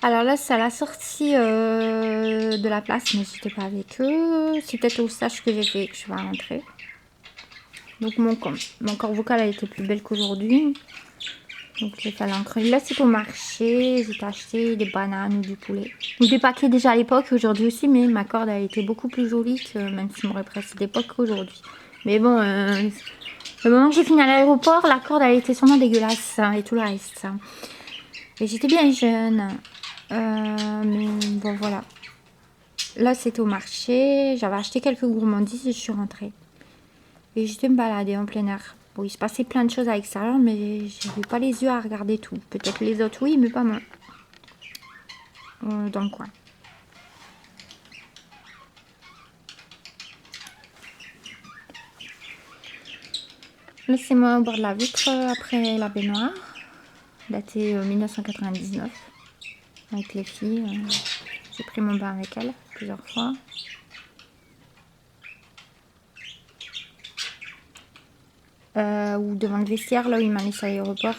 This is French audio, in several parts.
Alors là, c'est à la sortie de la place, mais j'étais pas avec eux. C'est peut-être au stage que j'ai fait que je vais rentrer. Donc mon corps vocal a été plus belle qu'aujourd'hui. Donc j'ai fait l'encre. Là, c'est au marché. J'ai acheté des bananes ou du poulet. Ou des paquets déjà à l'époque, aujourd'hui aussi, mais ma corde a été beaucoup plus jolie que même si m'aurait presque d'époque qu'aujourd'hui. Mais bon, le moment que j'ai fini à l'aéroport, la corde a été sûrement dégueulasse hein, et tout le reste. Et j'étais bien jeune. Mais bon, voilà. Là, c'était au marché. J'avais acheté quelques gourmandises et je suis rentrée. Et j'étais me balader en plein air. Bon, il se passait plein de choses à l'extérieur, mais j'avais pas les yeux à regarder tout. Peut-être les autres, oui, mais pas moi. Dans le coin. Laissez-moi au bord de la vitre après la baignoire. Daté 1999. Avec les filles. J'ai pris mon bain avec elles plusieurs fois. Ou devant le vestiaire, là où il m'a laissé à l'aéroport.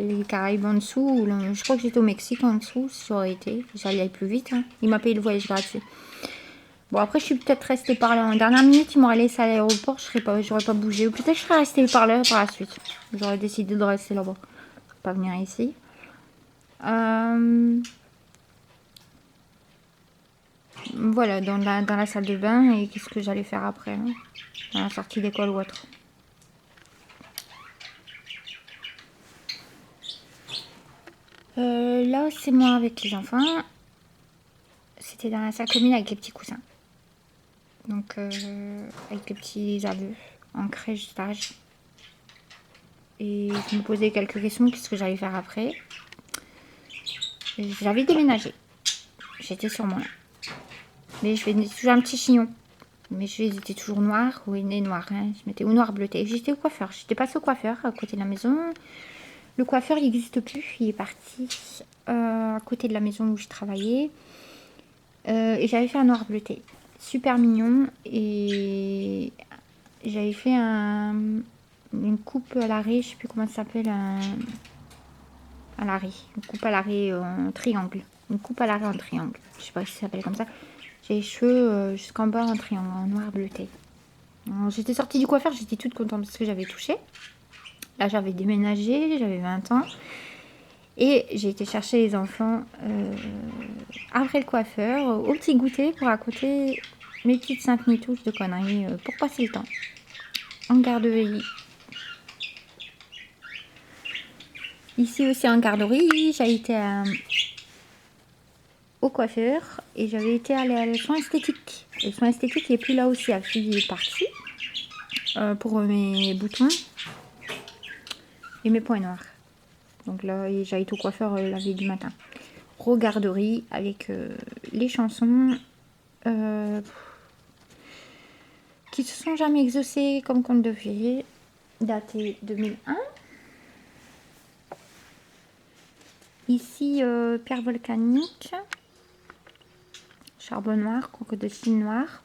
Les Caraïbes en dessous. Ou je crois que j'étais au Mexique en dessous, si ça aurait été. J'allais plus vite. Hein. Il m'a payé le voyage gratuit. Bon, après, je suis peut-être restée par là. En dernière minute, ils m'auraient laissé à l'aéroport. J'aurais pas bougé. Ou peut-être que je serais restée par là par la suite. J'aurais décidé de rester là-bas. Pas venir ici. Voilà, dans la salle de bain. Et qu'est-ce que j'allais faire après hein, dans la sortie d'école ou autre. Là, c'est moi avec les enfants. C'était dans la salle commune avec les petits coussins. Donc, avec les petits aveux en crèche stage. Et je me posais quelques questions. Qu'est-ce que j'allais faire après? J'avais déménagé. J'étais sur moi. Mais je faisais toujours un petit chignon. Mes cheveux étaient toujours noirs ou nez noir. Hein. Je mettais ou noir bleuté. J'étais au coiffeur. J'étais passée au coiffeur à côté de la maison. Le coiffeur, il n'existe plus. Il est parti à côté de la maison où je travaillais. Et j'avais fait un noir bleuté. Super mignon. Et j'avais fait une coupe à l'arrêt. Je sais plus comment ça s'appelle. À l'arrêt. Une coupe à l'arrêt en triangle. Une coupe à l'arrêt en triangle. Je sais pas si ça s'appelle comme ça. J'ai les cheveux jusqu'en bas en triangle, en noir bleuté. J'étais sortie du coiffeur, j'étais toute contente parce que j'avais touché. Là, j'avais déménagé, j'avais 20 ans. Et j'ai été chercher les enfants après le coiffeur, au petit goûter pour raconter mes petites saintes nitouches de conneries pour passer le temps. En garderie. Ici aussi en garderie, j'ai été au coiffeur et j'avais été aller à le soin esthétique. Le soin esthétique n'est plus là aussi, la fille est partie pour mes boutons et mes points noirs. Donc là, j'ai été au coiffeur la veille du matin. Regarderie avec les chansons qui se sont jamais exaucées comme conte de fées, daté 2001. Ici, pierre volcanique, charbon noir, coco de Chine noir.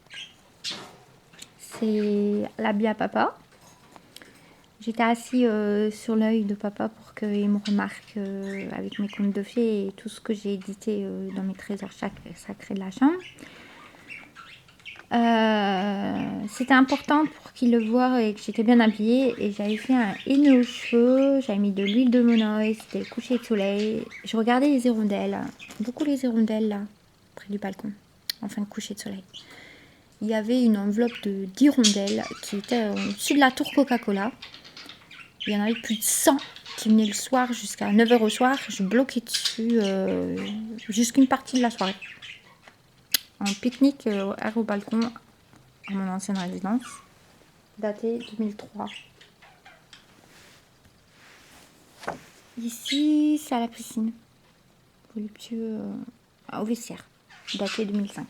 C'est l'habit à papa. J'étais assis sur l'œil de papa pour qu'il me remarque avec mes contes de fées et tout ce que j'ai édité dans mes trésors sacrés de la chambre. C'était important pour qu'il le voie et que j'étais bien habillée. Et j'avais fait un henné aux cheveux, j'avais mis de l'huile de monoï, c'était le coucher de soleil. Je regardais les hirondelles, beaucoup les hirondelles là, près du balcon, en fin de coucher de soleil. Il y avait une enveloppe d'hirondelles qui était au-dessus de la tour Coca-Cola. Il y en avait plus de 100 qui venaient le soir jusqu'à 9h au soir. Je bloquais dessus jusqu'une partie de la soirée. En pique-nique au balcon à mon ancienne résidence, daté 2003. Ici, c'est à la piscine, voluptueux au vestiaire, daté 2005.